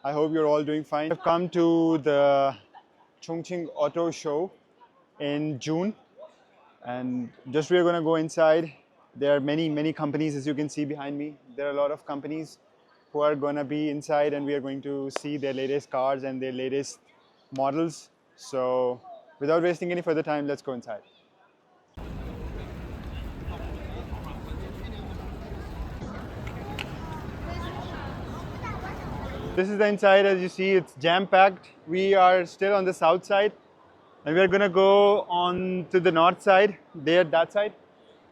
I hope you're all doing fine. I've come to the Chongqing Auto Show in June, and just we're gonna go inside. There are many companies, as you can see behind me. There are a lot of companies who are gonna be inside, and we are going to see their latest cars and their latest models. So without wasting any further time, let's go inside. This is the inside. As you see, it's jam-packed. We are still on the south side, and we're gonna go on to the north side. There, that side.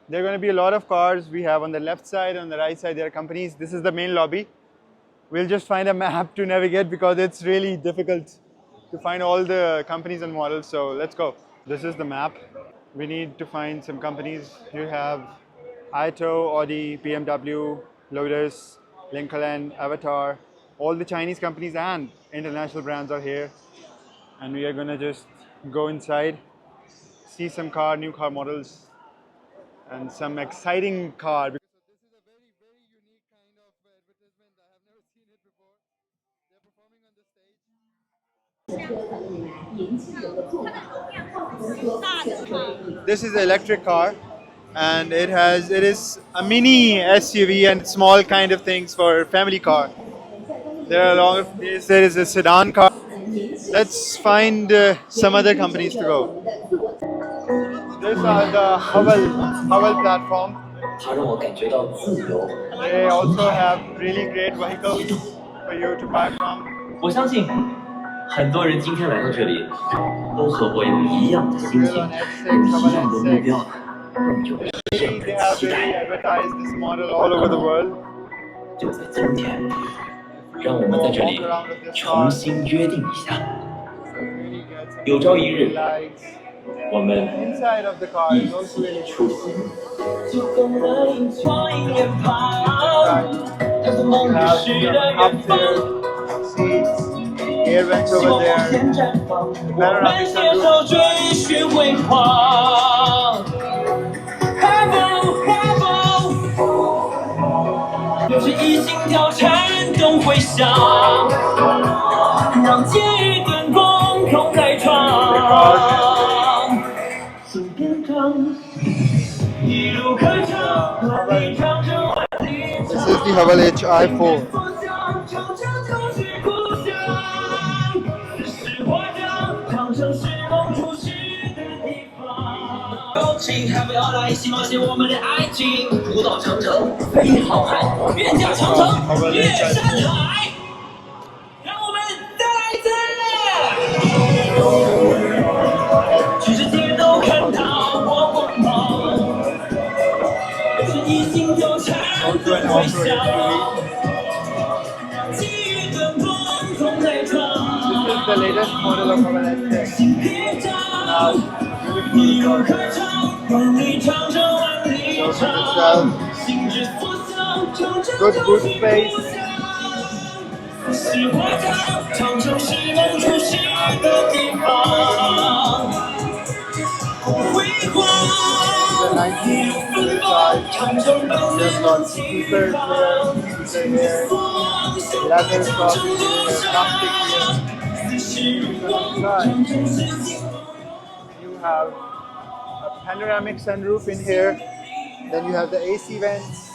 There are going to be a lot of cars. We have on the left side, on the right side, there are companies. This is the main lobby. We'll just find a map to navigate because it's really difficult to find all the companies and models. So let's go. This is the map. We need to find some companies. You have Ito, Audi, BMW, Lotus, Lincoln, Avatar. All the Chinese companies and international brands are here. And we are going to just go inside, see some new car models, and some exciting car. So this is a very unique kind of advertisement. I have never seen it before. They're performing on the stage. This is an electric car, and it is a mini SUV and small kind of things for family car. There are a lot of this. There is a sedan car. Let's find some other companies to go. These are the Haval platform. They also have really great vehicles for you to buy from. 我相信很多人今天来到这里，都和我有一样的心情，有一样的目标，更有一样的期待。就在今天，让我们在这里重新约定一下，有朝一日，我们一起出行。Air vents over there. Panoramic sunroof. This is the Haval HI4. Also an off-road SUV. This is the latest model of our S6. Now, good boot space. This is the 1955. There's got speakers here, leather crosses here, plastic here. You have a panoramic sunroof in here. Then you have the AC vents.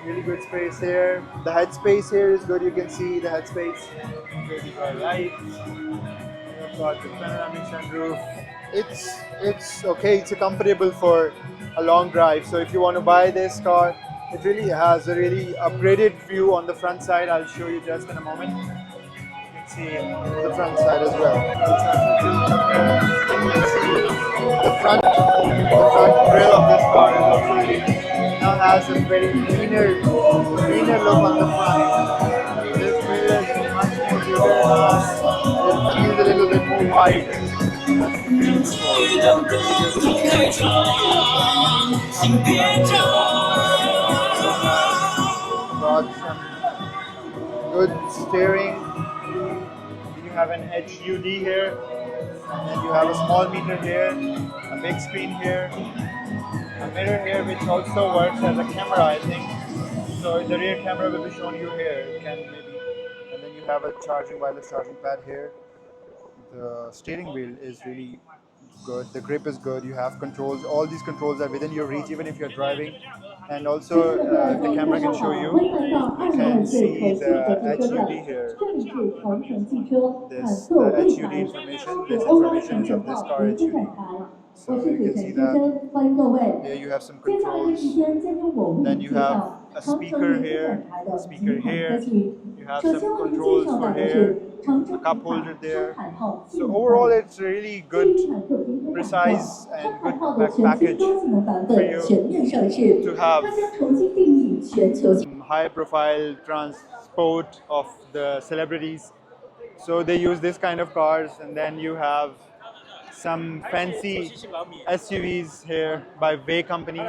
Really good space here. The head space here is good. You can see the head space. You've got lights. You've got the panoramic sunroof. It's okay. It's comfortable for a long drive. So if you want to buy this car, it really has a really upgraded view on the front side. I'll show you just in a moment. You can see the front side as well. The front grille of this car is also really now has a very cleaner look on the front. This grille is much more bigger. It feels a little bit more wide. Got some good steering. You have an HUD here, and you have a small meter here, a big screen here, a mirror here which also works as a camera, I think. So the rear camera will be shown you here. It can maybe, and then you you have a wireless charging pad here. The steering wheel is really good. The grip is good. You have controls. All these controls are within your reach, even if you're driving. And also, the camera can show you. You can see the HUD here. The HUD information. This information is of this car HUD. So you can see that. Here you have some controls. Then you have a speaker here, speaker here. You have some controls for here, a cup holder there. So overall, it's really good, precise, and good package for you to have high-profile transport of the celebrities. So they use this kind of cars, and then you have some fancy SUVs here by Way Company.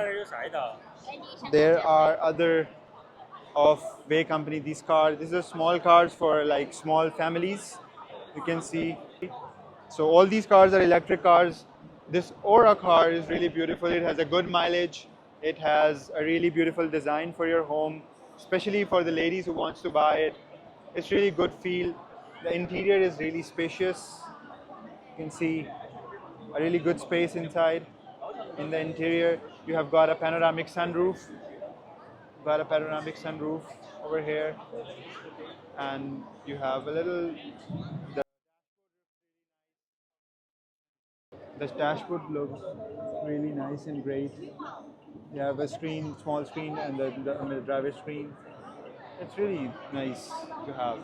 There are other of Way Company. These are small cars for like small families. You can see. So all these cars are electric cars. This Aura car is really beautiful. It has a good mileage. It has a really beautiful design for your home, especially for the ladies who wants to buy it. It's really good feel. The interior is really spacious. You can see a really good space inside. In the interior, you have got a panoramic sunroof. Got a panoramic sunroof over here, and you have a little. The dashboard looks really nice and great. You have a screen, small screen, and the driver screen. It's really nice to have.